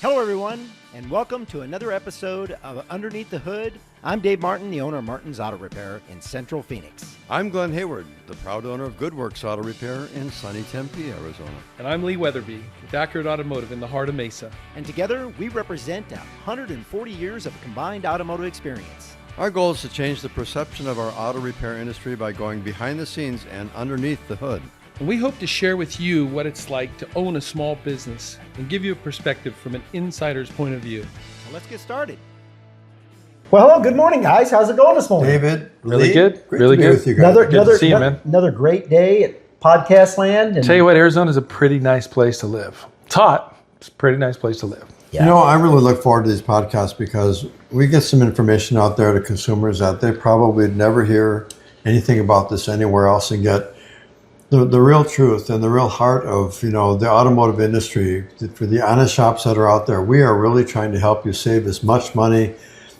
Hello, everyone, and welcome to another episode of Underneath the Hood. I'm Dave Martin, the owner of Martin's Auto Repair in Central Phoenix. I'm Glen Hayward, the proud owner of Goodworks Auto Repair in sunny Tempe, Arizona. And I'm Lee Weatherby with Accurate Automotive in the heart of Mesa. And together, we represent 140 years of combined automotive experience. Our goal is to change the perception of our auto repair industry by going behind the scenes and underneath the hood. And we hope to share with you what it's like to own a small business and give you a perspective from an insider's point of view. So let's get started. Well, hello, good morning, guys. How's it going this morning? David, Really Lee, good. Great Really to be good. with you guys. Good to see you, man. Another great day at Podcast Land. And Tell you what, Arizona's a pretty nice place to live. It's hot. It's a pretty nice place to live. yeah. You know, I really look forward to these podcasts because we get some information out there to consumers that they probably would never hear anything about this anywhere else and get the real truth and the real heart of, the automotive industry. For the honest shops that are out there, we are really trying to help you save as much money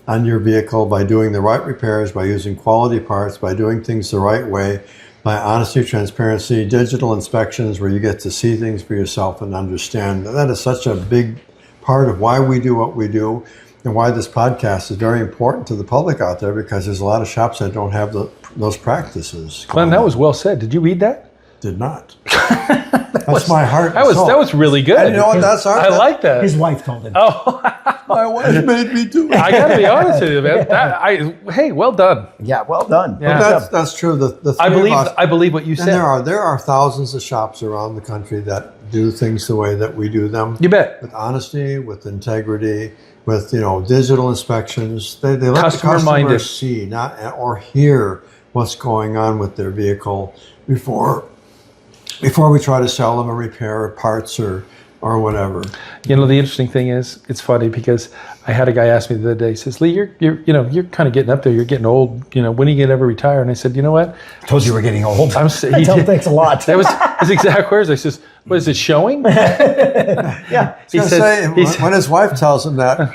on your vehicle by doing the right repairs, by using quality parts, by doing things the right way, by honesty, transparency, digital inspections where you get to see things for yourself and understand. That is such a big part of why we do what we do and why this podcast is very important to the public out there, because there's a lot of shops that don't have those practices. Glenn, that was well said. Did you read that? Did not. That's my heart. That was really good. And you know what? That's our. I like that. His wife told him. Oh, My wife made me do it. I got to be honest with you, man. Hey, well done. Yeah, well done. Yeah. But that's true. The I three of us, believe what you and said. there are thousands of shops around the country that do things the way that we do them. You bet. With honesty, with integrity, with digital inspections. They let the Customer-minded. customer see or hear what's going on with their vehicle before we try to sell them a repair or parts or whatever. The interesting thing is, it's funny because I had a guy ask me the other day. He says, "Lee, you're kind of getting up there. You're getting old. When are you gonna ever retire?" And I said, "You know what? Told you we're getting old. I tell him thanks a lot. That was his exact words. I says, "What is it showing?" Yeah. He says, When his wife tells him that,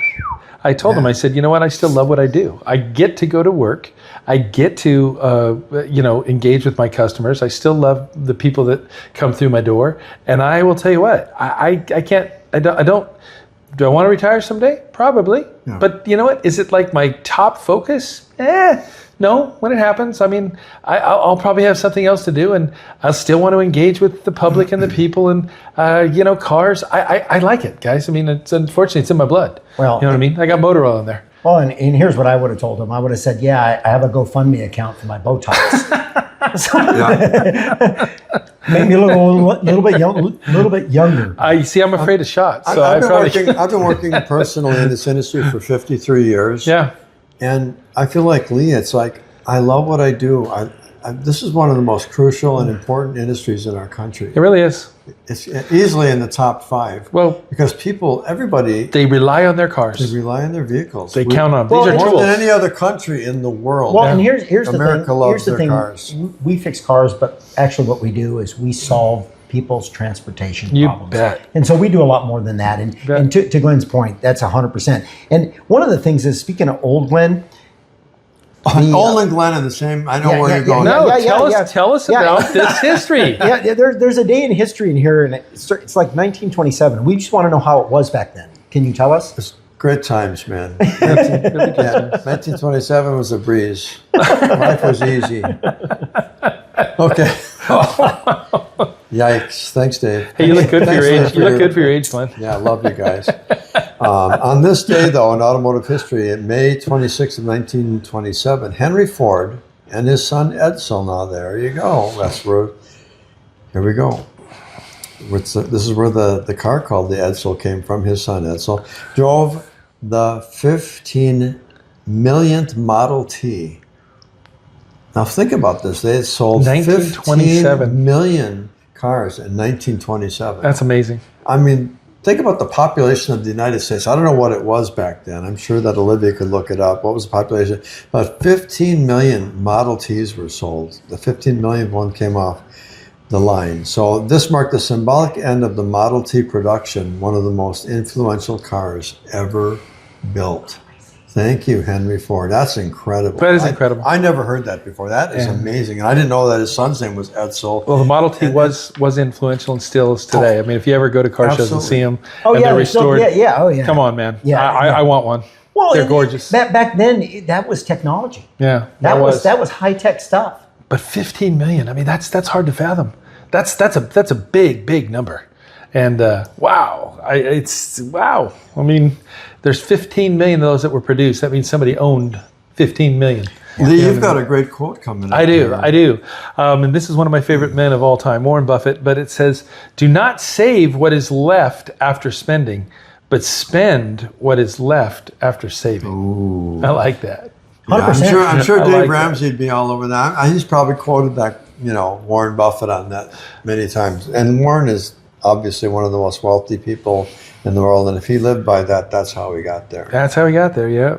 I told him, I said, "You know what? I still love what I do. I get to go to work. I get to, engage with my customers. I still love the people that come through my door. And I will tell you what, I can't, I don't, do I want to retire someday? Probably. Yeah. But you know what? Is it like my top focus? No, when it happens, I'll probably have something else to do, and I'll still want to engage with the public and the people and, cars. I like it, guys. Unfortunately, it's in my blood. Well, you know what I mean? I got motor oil in there. Well, and here's what I would have told him. I would have said, yeah, I have a GoFundMe account for my Botox. Make me look a little bit younger. I see. I'm afraid of shots. So I've been working personally in this industry for 53 years. Yeah. And I feel like Lee, it's like, I love what I do. This is one of the most crucial and important industries in our country. It really is. It's easily in the top 5. Well, because everybody, they rely on their cars. they rely on their vehicles. They count on them. Well, These are More tools. than any other country in the world. Well, and here's the America thing. loves Here's the their thing. cars. We fix cars, but actually what we do is we solve people's transportation You problems. bet. And so we do a lot more than that. And to Glenn's point, that's 100%. And one of the things is, speaking of old Glenn, Old and Glen in the same. I know Yeah, where yeah, you're going. No, Yeah, tell us yeah. about this history. Yeah, there's a day in history in here, and it's like 1927. We just want to know how it was back then. Can you tell us? It's great times, man. 1927 was a breeze. Life was easy. Okay. Yikes. Thanks, Dave. Hey, you look good for your Thanks, age. You look good for your age, Glenn. Yeah, I love you guys. On this day, though, in automotive history, in May 26th of 1927, Henry Ford and his son Edsel, now there you go. Here we go. This is where the car called the Edsel came from. His son Edsel drove the 15 millionth Model T. Now think about this. They had sold 15 million cars in 1927. That's amazing. Think about the population of the United States. I don't know what it was back then. I'm sure that Olivia could look it up. What was the population? About 15 million Model Ts were sold. The 15 millionth one came off the line. So this marked the symbolic end of the Model T production, one of the most influential cars ever built. Thank you, Henry Ford. That's incredible. That is incredible. I never heard that before. That is amazing. And I didn't know that his son's name was Edsel. Well, the Model T was influential and still is today. I mean, if you ever go to car shows and see them, and they're restored. Come on, man. Yeah, I want one. Well, they're gorgeous. Back then, that was technology. Yeah, that was high tech stuff. But 15 million. I mean, that's hard to fathom. That's a big number. And wow. I mean, there's 15 million of those that were produced. That means somebody owned 15 million. Lee, you've got a great quote coming up. I do. And this is one of my favorite men of all time, Warren Buffett. But it says, "Do not save what is left after spending, but spend what is left after saving." Ooh. I like that. Yeah, I'm sure Dave like Ramsey would be all over that. He's probably quoted that, Warren Buffett on that many times. And Warren is obviously one of the most wealthy people in the world. And if he lived by that, that's how he got there. That's how he got there, yeah.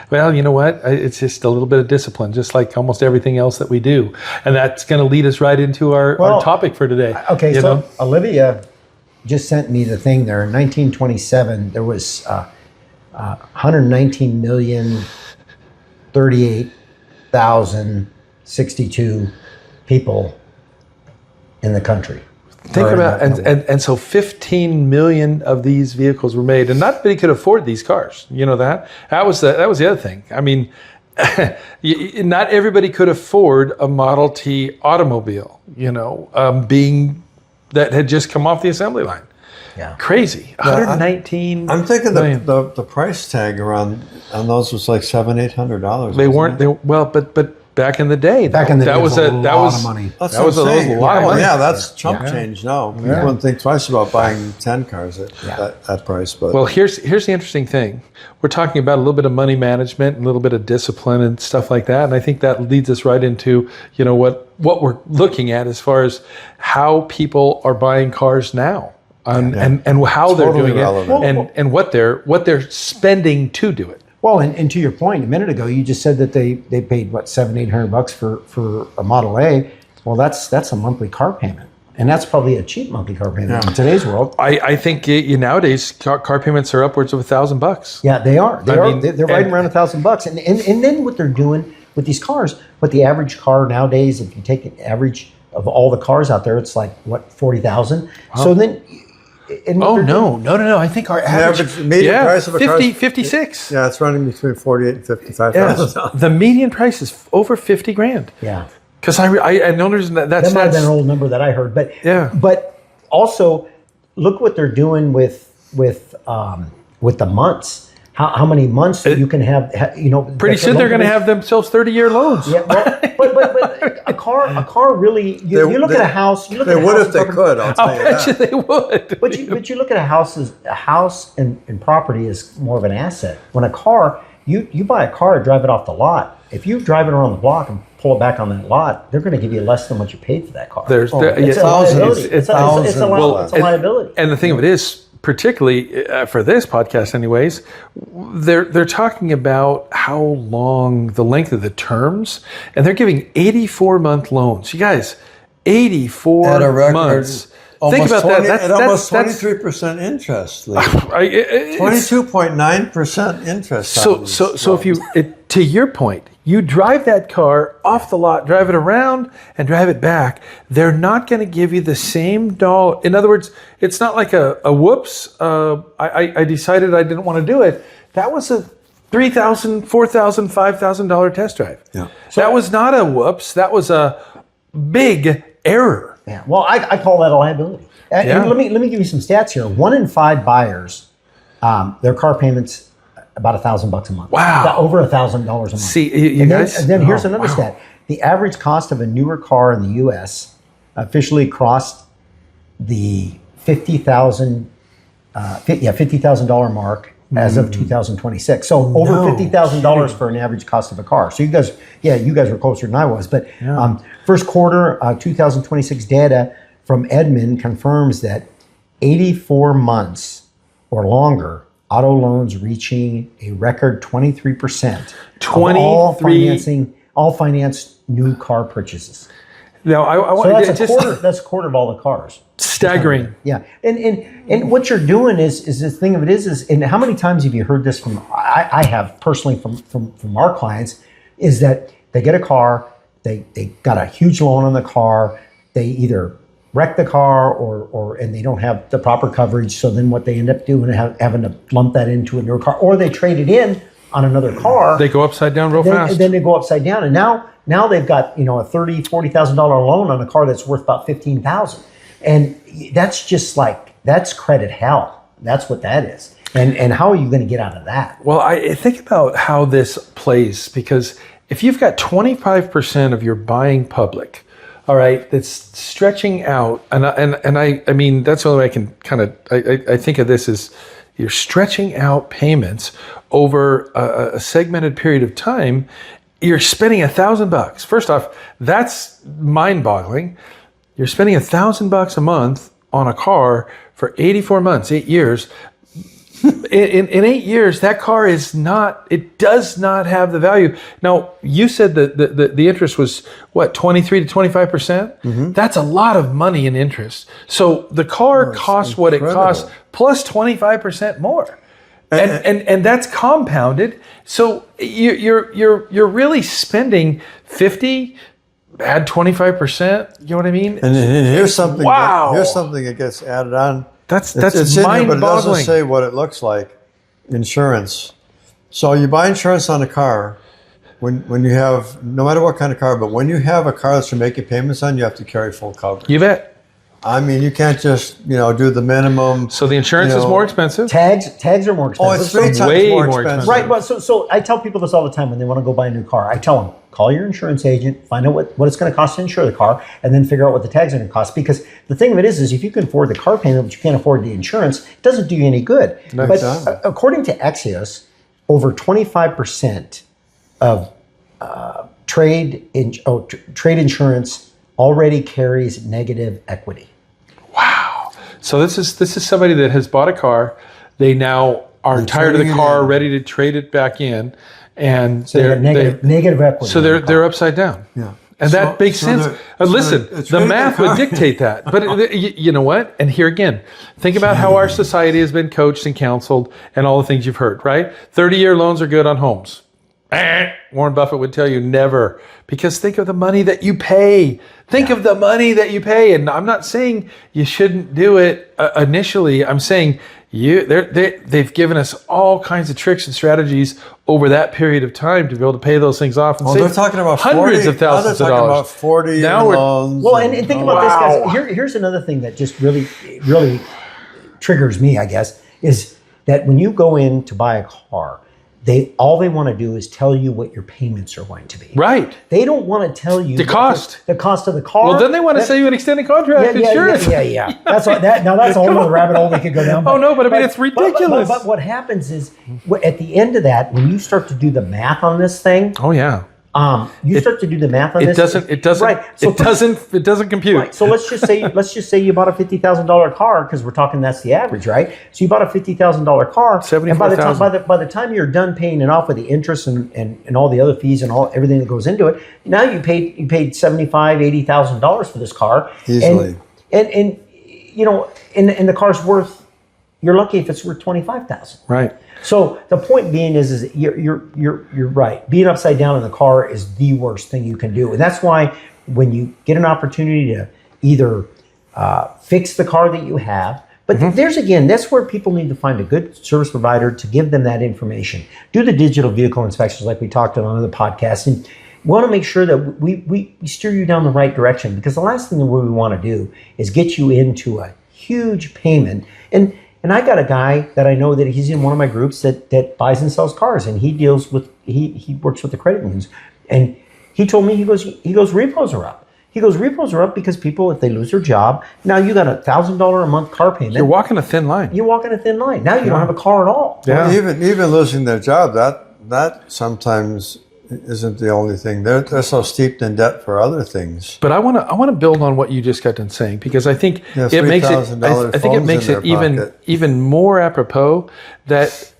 Well, you know what? It's just a little bit of discipline, just like almost everything else that we do. And that's going to lead us right into our topic for today. Okay, so Olivia just sent me the thing there. In 1927, there was 119,038,062 people in the country. Think about and so 15 million of these vehicles were made, and not everybody could afford these cars. You know that was the other thing. I mean, not everybody could afford a Model T automobile. Being that had just come off the assembly line. Yeah, crazy. 119. I'm thinking the price tag on those was like $700-800. They weren't. But back in the day, that was a lot of money. That was a lot of money. Yeah, that's chump change now. You Yeah. wouldn't think twice about buying 10 cars at that price. But well, here's the interesting thing. We're talking about a little bit of money management and a little bit of discipline and stuff like that. And I think that leads us right into what we're looking at as far as how people are buying cars now. And how they're doing it, and what they're spending to do it. Well, and to your point, a minute ago, you just said that they paid $700-800 for a Model A. Well, that's a monthly car payment, and that's probably a cheap monthly car payment in today's world. I think nowadays car payments are upwards of $1,000. Yeah, they are. They're right around $1,000, and then what they're doing with these cars. But the average car nowadays, if you take an average of all the cars out there, it's like 40,000. Wow. So then. No. I think our average median price of a car is 56. Yeah, it's running between $48,000 and $55,000. Yeah, the median price is over $50,000. Yeah. Because I know there's that might have been an old number that I heard, but But also, look what they're doing with the months. How many months you can have? Pretty soon they're going to have themselves 30-year loans. Yeah, but a car really. You look at a house. They would if they could. I'll bet you they would. But you look at a house and property is more of an asset. When a car, you buy a car, drive it off the lot. If you drive it around the block and pull it back on that lot, they're going to give you less than what you paid for that car. It's a liability. And the thing of it is, particularly for this podcast anyways, they're talking about how long, the length of the terms, and they're giving 84-month loans. You guys, 84 at a record, months. Think about that. At almost 23% interest. 22.9% interest. So if you, to your point, you drive that car off the lot, drive it around, and drive it back, they're not going to give you the same dollar. In other words, it's not like a whoops, I decided I didn't want to do it. That was a $3,000, $4,000, $5,000 test drive. Yeah. So that was not a whoops. That was a big error. Yeah. Well, I call that a liability. And let me give you some stats here. 1 in 5 buyers, their car payments about $1,000 a month. Wow. Over $1,000 a month. See, then here's another stat. The average cost of a newer car in the U.S. officially crossed the $50,000 mark as of 2026. So over $50,000 for an average cost of a car. So you guys were closer than I was. But first quarter 2026 data from Edmunds confirms that 84 months or longer, auto loans reaching a record 23% of all financed new car purchases. Now, that's a quarter of all the cars. Staggering. Yeah, and what you're doing is the thing of it is and how many times have you heard this from? I have personally from our clients, is that they get a car, they got a huge loan on the car, they either wreck the car and they don't have the proper coverage, so then what they end up doing is having to lump that into a newer car, or they trade it in on another car. They go upside down real fast. And then they go upside down, and now they've got a $30,000-$40,000 loan on a car that's worth about $15,000. And that's just that's credit hell. That's what that is. And how are you going to get out of that? Well, I think about how this plays, because if you've got 25% of your buying public, all right, that's stretching out, and I mean, that's the only way I can kind of, I think of this as you're stretching out payments over a segmented period of time. You're spending $1,000. First off, that's mind-boggling. You're spending $1,000 a month on a car for 84 months, 8 years. In 8 years, that car does not have the value. Now, you said that the interest was what, 23 to 25%? Mm-hmm. That's a lot of money in interest. So the car costs what it costs plus 25% more. And that's compounded. So you're really spending 50, add 25%. You know what I mean? And here's something. Wow. Here's something that gets added on. That's It's in here, but it doesn't mind-boggling. say what it looks like. Insurance. So you buy insurance on a car when you have, no matter what kind of car, but when you have a car that you're making payments on, you have to carry full coverage. You bet. I mean, you can't just do the minimum. So the insurance is more expensive. Tags are more expensive. Oh, it's 3 times way more more expensive. Right, but so I tell people this all the time when they want to go buy a new car. I tell them, call your insurance agent, find out what it's going to cost to insure the car, and then figure out what the tags are going to cost. Because the thing of it is if you can afford the car payment, but you can't afford the insurance, it doesn't do you any good. No, but it doesn't. according to Axios, over 25% of trade insurance already carries negative equity. Wow. So this is somebody that has bought a car. They now are tired of the trading it car, in. ready to trade it back in, and So they have negative equity. So they're upside down. Yeah. And that makes sense. Listen, it's the really math would dictate that. But you know what? And here again, think about how our society has been coached and counseled and all the things you've heard, right? 30-year loans are good on homes. Warren Buffett would tell you never, because think of the money that you pay. Think of the money that you pay. And I'm not saying you shouldn't do it initially. I'm saying they've given us all kinds of tricks and strategies over that period of time to be able to pay those things off. And save they're talking about hundreds of thousands of dollars. About 40 Now we're- loans. Well, and think about this, guys. Here's another thing that just really triggers me, I guess, is that when you go in to buy a car, all they want to do is tell you what your payments are going to be. Right. They don't want to tell you The cost. the cost of the car. Well, then they want to sell you an extended contract insurance. Yeah. That's what now that's a whole other rabbit hole we could go down. Oh, no, but I mean, it's ridiculous. But what happens is, at the end of that, when you start to do the math on this thing, Oh yeah. you start to do the math on this. It doesn't. Right. So It doesn't compute. Right. So let's just say you bought a $50,000 car, because we're talking that's the average, right? So you bought a $50,000 car, and by the time you're done paying it off with the interest and all the other fees and everything that goes into it, now you paid $75,000-$80,000 for this car Easily. and the car's worth. You're lucky if it's worth $25,000. Right. So the point being is you're right. Being upside down in the car is the worst thing you can do, and that's why when you get an opportunity to either fix the car that you have, but that's where people need to find a good service provider to give them that information. Do the digital vehicle inspections like we talked on another podcast, and we want to make sure that we steer you down the right direction, because the last thing that we want to do is get you into a huge payment. And I got a guy that I know that he's in one of my groups that buys and sells cars, and he works with the credit unions. And he told me, he goes, repos are up. He goes, repos are up because people, if they lose their job, now you got $1,000 a month car payment. You're walking a thin line. You're walking a thin line. Now you don't have a car at all. Yeah. Well, even losing their job, that sometimes isn't the only thing. They're so steeped in debt for other things. But I want to build on what you just got done saying, because I think Yeah, it makes it. $3,000 I think it phones makes in it their pocket. even more apropos that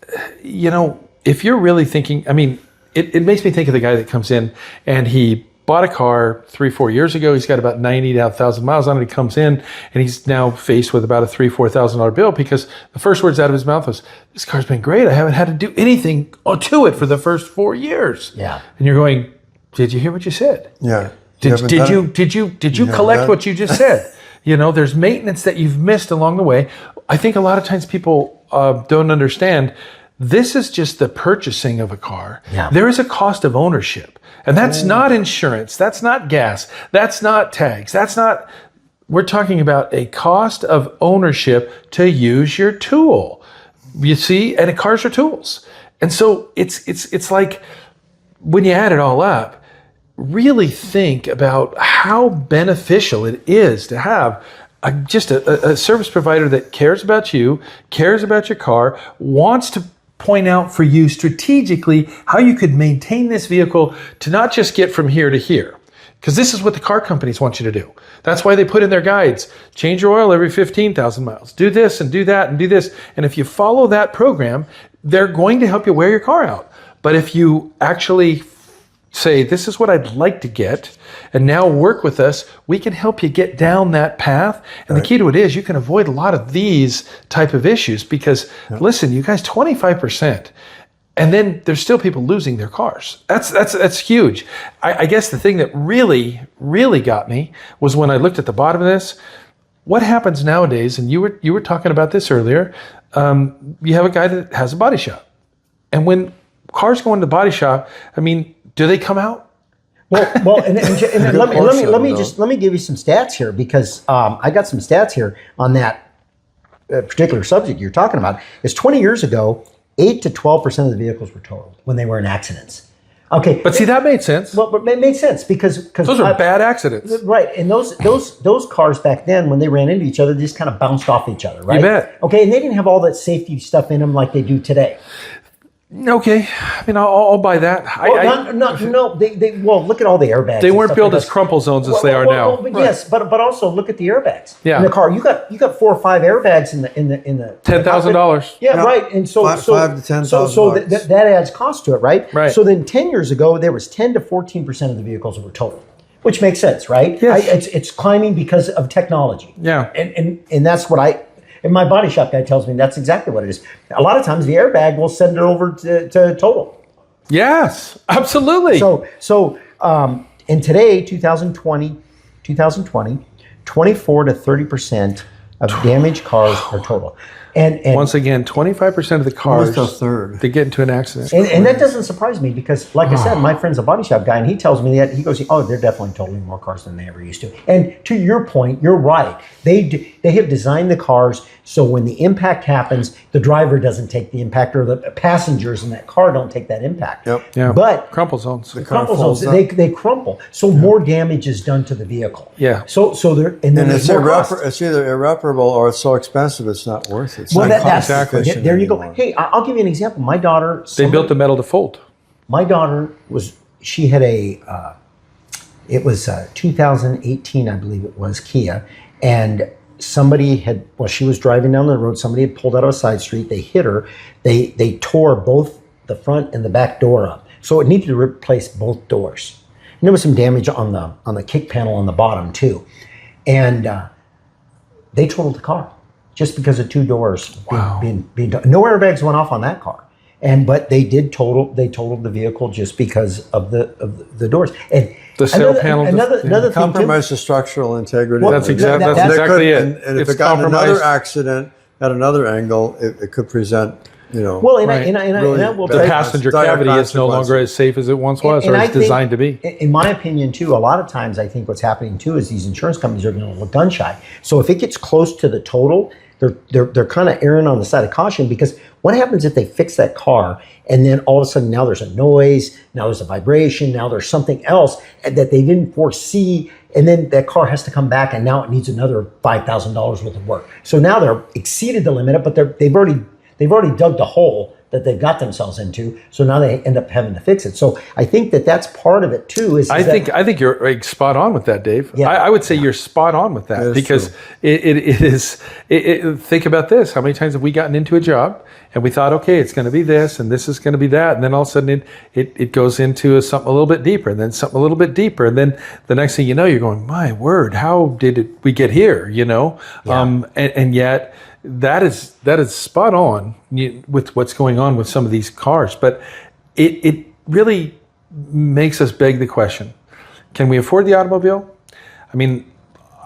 if you're really thinking. I mean, it makes me think of the guy that comes in and he bought a car 3-4 years ago. He's got about 90,000 miles on it. He comes in and he's now faced with about a $3,000-$4,000 bill because the first words out of his mouth was, "This car's been great. I haven't had to do anything to it for the first 4 years." Yeah. And you're going, "Did you hear what you said? Yeah. Did you collect what you just said?" There's maintenance that you've missed along the way. I think a lot of times people don't understand. This is just the purchasing of a car. Yeah. There is a cost of ownership. And that's not insurance. That's not gas. That's not tags. We're talking about a cost of ownership to use your tool. You see, and cars are tools. And so it's like when you add it all up, really think about how beneficial it is to have just a service provider that cares about you, cares about your car, wants to point out for you strategically how you could maintain this vehicle to not just get from here to here. Because this is what the car companies want you to do. That's why they put in their guides. Change your oil every 15,000 miles. Do this and do that and do this. And if you follow that program, they're going to help you wear your car out. But if you actually say, "This is what I'd like to get, and now work with us, we can help you get down that path." And the key to it is you can avoid a lot of these type of issues because, listen, you guys, 25%. And then there's still people losing their cars. That's huge. I guess the thing that really, really got me was when I looked at the bottom of this. What happens nowadays, and you were talking about this earlier, you have a guy that has a body shop. And when cars go into the body shop, do they come out? Well, and let me give you some stats here because I got some stats here on that particular subject you're talking about. Is 20 years ago, 8 to 12% of the vehicles were totaled when they were in accidents. Okay, but see, that made sense. Well, but it made sense because those are bad accidents, right? And those cars back then, when they ran into each other, they just kind of bounced off each other, right? You bet. Okay, and they didn't have all that safety stuff in them like they do today. Okay, I'll buy that. No. Well, look at all the airbags. They weren't built as crumple zones as they are now. Yes, but also look at the airbags. Yeah. In the car, you got 4 or 5 airbags in the $10,000. Yeah, right. And so $5,000 to $10,000. So that adds cost to it, right? Right. So then 10 years ago, there was 10 to 14% of the vehicles that were totaled, which makes sense, right? Yes. It's climbing because of technology. Yeah. And that's what and my body shop guy tells me that's exactly what it is. A lot of times the airbag will send it over to total. Yes, absolutely. So in today, 2020, 24 to 30% of damaged cars are total. And once again, 25% of the cars almost a third. they get into an accident. And that doesn't surprise me because, like I said, my friend's a body shop guy, and he tells me that. He goes, "Oh, they're definitely totaling more cars than they ever used to." And to your point, you're right. They have designed the cars so when the impact happens, the driver doesn't take the impact, or the passengers in that car don't take that impact. Yep. Yeah. But crumple zones. The crumple falls zones, they crumple. So more damage is done to the vehicle. Yeah. So there and then And it's either irreparable or it's so expensive it's not worth it. It's not cost efficient there you go. anymore. Hey, I'll give you an example. My daughter. They built the metal to fold. My daughter she had it was 2018, I believe it was, Kia, and she was driving down the road, somebody had pulled out of a side street, they hit her, they tore both the front and the back door up. So it needed to replace both doors. And there was some damage on the kick panel on the bottom too. And they totaled the car just because of 2 doors being no airbags went off on that car. But they totaled the vehicle just because of the doors. And the sail panel. Another thing Compromise the structural integrity. Well, That's exactly it. And if It's it got in another compromised. accident at another angle, it could present, Well, and Right. I will The tell you, passenger dire cavity is no consequences. longer as safe as it once was, and or I it's think, designed to be. in my opinion, too, a lot of times I think what's happening too is these insurance companies are going to look gun shy. So if it gets close to the total, they're kind of erring on the side of caution, because what happens if they fix that car and then all of a sudden now there's a noise, now there's a vibration, now there's something else that they didn't foresee, and then that car has to come back and now it needs another $5,000 worth of work. So now they're exceeded the limit, but they've already dug the hole that they've got themselves into. So now they end up having to fix it. So I think that's part of it too. I think you're spot on with that, Dave. Yeah. I would say you're spot on with that because it is. Think about this: how many times have we gotten into a job and we thought, okay, it's going to be this and this is going to be that, and then all of a sudden it goes into something a little bit deeper, and then something a little bit deeper, and then the next thing you know, you're going, my word, how did we get here? Yeah. And yet. That is spot on with what's going on with some of these cars, but it really makes us beg the question: can we afford the automobile? I mean,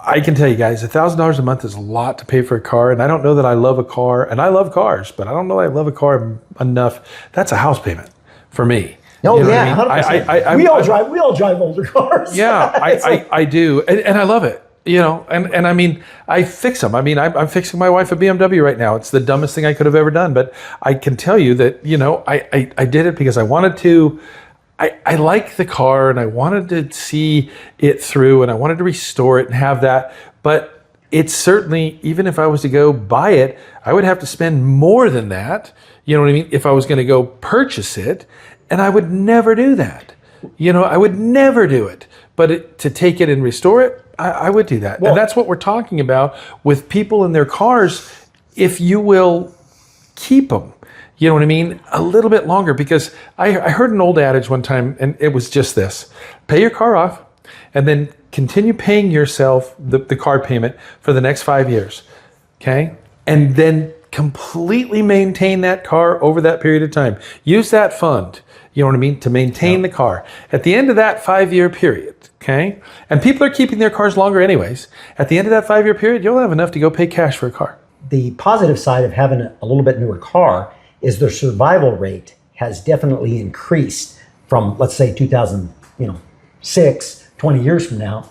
I can tell you guys, $1,000 a month is a lot to pay for a car, and I don't know that I love a car, and I love cars, but I don't know that I love a car enough. That's a house payment for me. Oh, you know yeah, I mean? 100%. We all drive older cars. Yeah, I do, and I love it. And I mean, I fix them. I mean, I'm fixing my wife a BMW right now. It's the dumbest thing I could have ever done, but I can tell you that, I did it because I wanted to. I like the car and I wanted to see it through and I wanted to restore it and have that. But it's certainly, even if I was to go buy it, I would have to spend more than that. You know what I mean? If I was going to go purchase it, and I would never do that. I would never do it. But to take it and restore it, I would do that. Well, and that's what we're talking about with people in their cars. If you will keep them, you know what I mean, a little bit longer. Because I heard an old adage one time, and it was just this: pay your car off, and then continue paying yourself the car payment for the next 5 years. Okay, and then completely maintain that car over that period of time. Use that fund. You know what I mean? To maintain the car. At the end of that 5-year period, okay? And people are keeping their cars longer anyways. At the end of that 5-year period, you'll have enough to go pay cash for a car. The positive side of having a little bit newer car is their survival rate has definitely increased from, let's say, 2006, 20 years from now,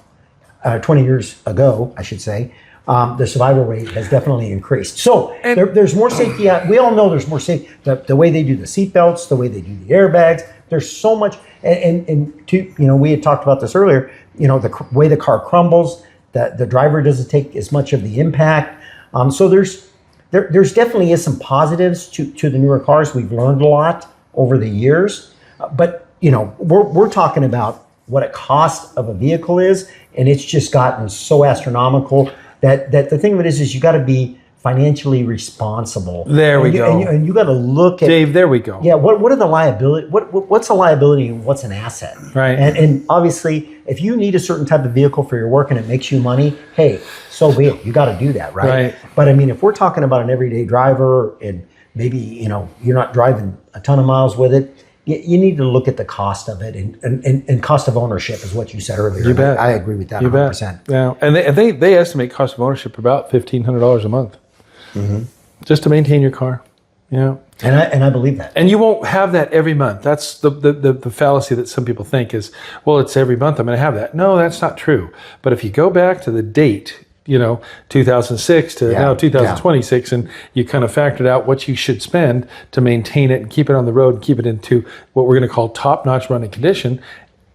20 years ago, I should say. The survival rate has definitely increased. So there's more safety. We all know there's more safety. The way they do the seatbelts, the way they do the airbags. There's so much. And we had talked about this earlier. The way the car crumbles, the driver doesn't take as much of the impact. So there's definitely is some positives to the newer cars. We've learned a lot over the years. But we're talking about what a cost of a vehicle is, and it's just gotten so astronomical. That the thing of it is you got to be financially responsible. There we go. And you got to look at Dave. There we go. Yeah. What are the liability? What's a liability and what's an asset? Right. And obviously, if you need a certain type of vehicle for your work and it makes you money, hey, so be it. You got to do that, right? But I mean, if we're talking about an everyday driver and maybe you're not driving a ton of miles with it, you need to look at the cost of it and cost of ownership is what you said earlier. You bet. I agree with that 100%. Yeah, and they estimate cost of ownership about $1,500 a month, just to maintain your car. Yeah, and I believe that. And you won't have that every month. That's the fallacy that some people think is, well, it's every month I'm going to have that. No, that's not true. But if you go back to the date, 2006 to now 2026, and you kind of factored out what you should spend to maintain it and keep it on the road and keep it into what we're going to call top-notch running condition,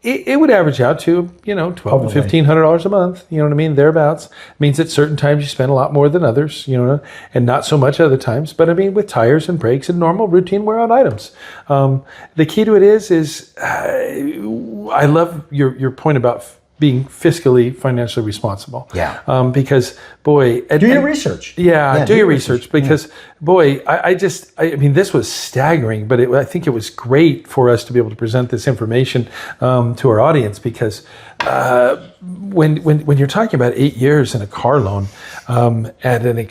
it would average out to, $1,200 to $1,500 a month, you know what I mean, thereabouts. It means at certain times you spend a lot more than others, and not so much other times. But I mean, with tires and brakes and normal routine wear on items. The key to it is I love your point about being fiscally, financially responsible. Yeah. Because, boy... Do your research. Yeah, do your research. Because, boy, I mean, this was staggering, but I think it was great for us to be able to present this information to our audience because when you're talking about 8 years in a car loan at an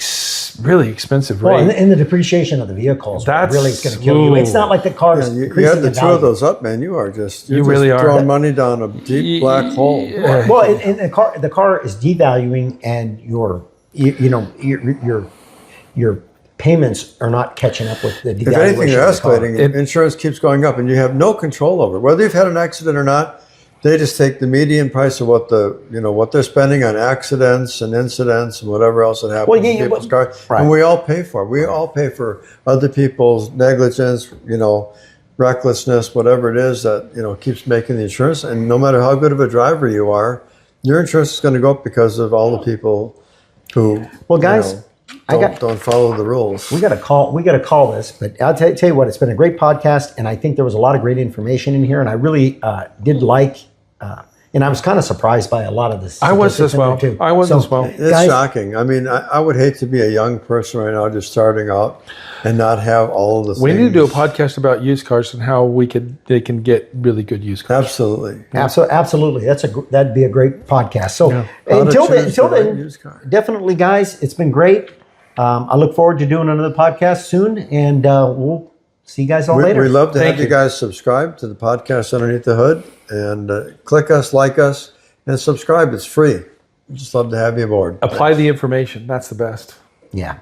really expensive rate... Well, and the depreciation of the vehicles really is going to kill you. It's not like the car is you add the two of those up, man, you're just throwing money down a deep black hole. Well, and the car is devaluing, and your payments are not catching up with the devaluation. If anything, they're escalating. Insurance keeps going up, and you have no control over it. Whether you've had an accident or not, they just take the median price of what they're spending on accidents and incidents and whatever else that happens in people's cars, and we all pay for it. We all pay for other people's negligence, recklessness, whatever it is that keeps making the insurance. And no matter how good of a driver you are, your insurance is going to go up because of all the people who. Well, guys, don't follow the rules. We got to call this, but I'll tell you what, it's been a great podcast, and I think there was a lot of great information in here, and I really did like, and I was kind of surprised by a lot of this. I was as well. Too. I was as well. It's Guys, shocking. I mean, I would hate to be a young person right now just starting out and not have all of the We things. need to do a podcast about used cars and how they can get really good used cars. Absolutely. Absolutely. That'd be a great podcast. So How until to choose the right then, used car. definitely, guys, it's been great. I look forward to doing another podcast soon, and we'll see you guys all later. We'd love to Thank have you you. guys subscribe to the podcast Underneath the Hood, and click us, like us, and subscribe. It's free. We'd just love to have you aboard. Apply the information. That's the best. Yeah.